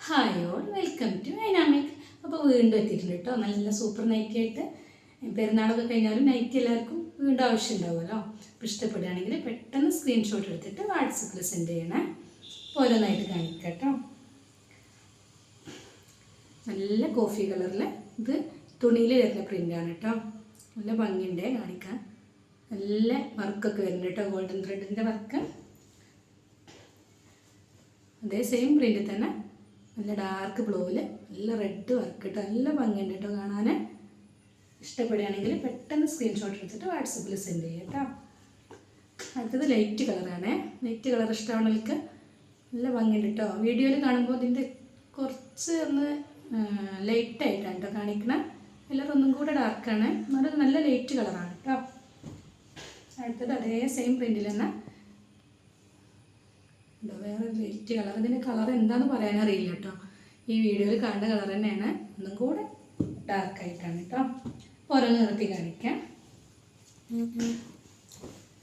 Hi all welcome to dynamic. അപ്പോൾ വീണ്ടും എത്തിയിട്ടുണ്ട് കേട്ടോ. നല്ല സൂപ്പർ നൈറ്റി ആയിട്ട്. പെരുന്നാളൊക്കെ കഴിഞ്ഞാലും നൈറ്റി എല്ലാവർക്കും വീണ്ടും ആവശ്യമുണ്ടാവുമല്ലോ. അപ്പോൾ ഇഷ്ടപ്പെടുകയാണെങ്കിൽ പെട്ടെന്ന് സ്ക്രീൻഷോട്ട് എടുത്തിട്ട് വാട്സപ്പിൽ സെൻഡ് ചെയ്യണേ. ഓരോന്നായിട്ട് കാണിക്കാം കേട്ടോ. നല്ല കോഫി കളറിൽ ഇത് തുണിയിൽ വരുന്ന പ്രിൻ്റാണ് കേട്ടോ. നല്ല ഭംഗിയുണ്ട് കാണിക്കാൻ. നല്ല വർക്കൊക്കെ വരുന്നുണ്ട് കേട്ടോ. ഗോൾഡൻ ത്രെഡിൻ്റെ വർക്ക്. അതേ സെയിം പ്രിൻ്റിൽ തന്നെ നല്ല ഡാർക്ക് ബ്ലൂവിൽ നല്ല റെഡ് വർക്ക് കേട്ടോ. നല്ല ഭംഗിയുണ്ട് കേട്ടോ കാണാൻ. ഇഷ്ടപ്പെടുകയാണെങ്കിൽ പെട്ടെന്ന് സ്ക്രീൻഷോട്ട് എടുത്തിട്ട് വാട്സപ്പിൽ സെൻഡ് ചെയ്യാം കേട്ടോ. അടുത്തത് ലൈറ്റ് കളറാണ്. ലൈറ്റ് കളർ ഇഷ്ടമാണെങ്കിൽ നല്ല ഭംഗിയുണ്ട് കേട്ടോ. വീഡിയോയിൽ കാണുമ്പോൾ ഇതിൻ്റെ കുറച്ച് ഒന്ന് ലൈറ്റായിട്ടാണ് കേട്ടോ കാണിക്കണം. എല്ലാവരും ഒന്നും കൂടെ ഡാർക്കാണ്. നല്ല ലൈറ്റ് കളറാണ് കേട്ടോ. അടുത്തത് അതേ സെയിം പ്രിൻറ്റിൽ തന്നെ വേറെ ലൈറ്റ് കളർ. ഇതിൻ്റെ കളർ എന്താണെന്ന് പറയാനറിയില്ല കേട്ടോ. ഈ വീഡിയോയിൽ കാണുന്ന കളർ തന്നെയാണ്, ഒന്നും കൂടെ ഡാർക്കായിട്ടാണ് കേട്ടോ. ഓരോന്ന് നിർത്തി കാണിക്കാം.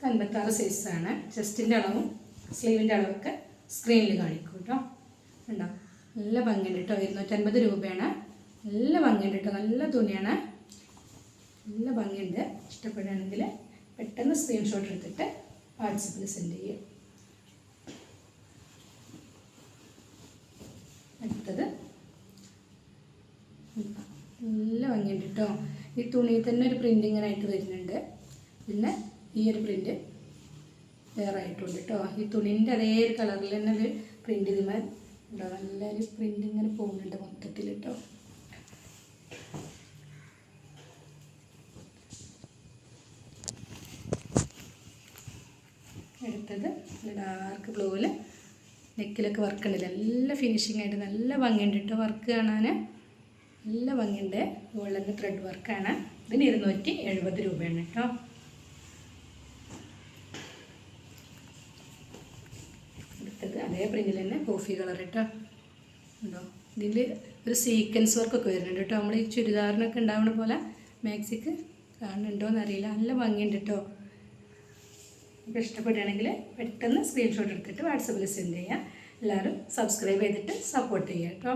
56 സൈസാണ്. ചെസ്റ്റിൻ്റെ അളവും സ്ലീവിൻ്റെ അളവൊക്കെ സ്ക്രീനിൽ കാണിക്കും കേട്ടോ. ഉണ്ടോ? നല്ല ഭംഗിയുണ്ട് കേട്ടോ. 250 രൂപയാണ്. നല്ല ഭംഗിയുണ്ട് കേട്ടോ. നല്ല തുണിയാണ്. നല്ല ഭംഗിയുണ്ട്. ഇഷ്ടപ്പെടുകയാണെങ്കിൽ പെട്ടെന്ന് സ്ക്രീൻഷോട്ട് എടുത്തിട്ട് വാട്സപ്പിൽ സെൻഡ് ചെയ്യും. അടുത്തത് നല്ല ഭംഗിയുണ്ട് കേട്ടോ. ഈ തുണിയിൽ തന്നെ ഒരു പ്രിൻറ്റിങ്ങനായിട്ട് വരുന്നുണ്ട്. പിന്നെ ഈ ഒരു പ്രിൻ്റ് വേറെ ആയിട്ടുണ്ട് കേട്ടോ. ഈ തുണീൻ്റെ അതേ ഒരു കളറിൽ തന്നെ ഒരു പ്രിൻ്റ് ഇതിന്മേ ഉണ്ടോ. നല്ലൊരു പ്രിൻ്റ് ഇങ്ങനെ പോകുന്നുണ്ട് മൊത്തത്തിൽ കേട്ടോ. അടുത്തത് ഡാർക്ക് ബ്ലൂവിൽ നെക്കിലൊക്കെ വർക്ക് ഉണ്ടല്ലോ. നല്ല ഫിനിഷിംഗ് ആയിട്ട് നല്ല ഭംഗിയുണ്ട് കേട്ടോ. വർക്ക് കാണാൻ നല്ല ഭംഗിയുണ്ട്. ഗോൾഡൻ ത്രെഡ് വർക്കാണ്. ഇതിന് 270 രൂപയാണ് കേട്ടോ. അടുത്തത് അതേ പ്രിൻറ്റിൽ തന്നെ കോഫി കളർ കേട്ടോ. ഉണ്ടോ? ഇതിൽ ഒരു സീക്വൻസ് വർക്കൊക്കെ വരുന്നുണ്ട് കേട്ടോ. നമ്മൾ ഈ ചുരിദാറിനൊക്കെ ഉണ്ടാവുന്ന പോലെ മാക്സിക്ക് കാണുന്നുണ്ടോ എന്നറിയില്ല. നല്ല ഭംഗിയുണ്ട് കേട്ടോ. അപ്പോൾ ഇഷ്ടപ്പെടുകയാണെങ്കിൽ പെട്ടെന്ന് സ്ക്രീൻഷോട്ട് എടുത്തിട്ട് വാട്സപ്പിൽ സെൻഡ് ചെയ്യാം. എല്ലാവരും സബ്സ്ക്രൈബ് ചെയ്തിട്ട് സപ്പോർട്ട് ചെയ്യാം കേട്ടോ.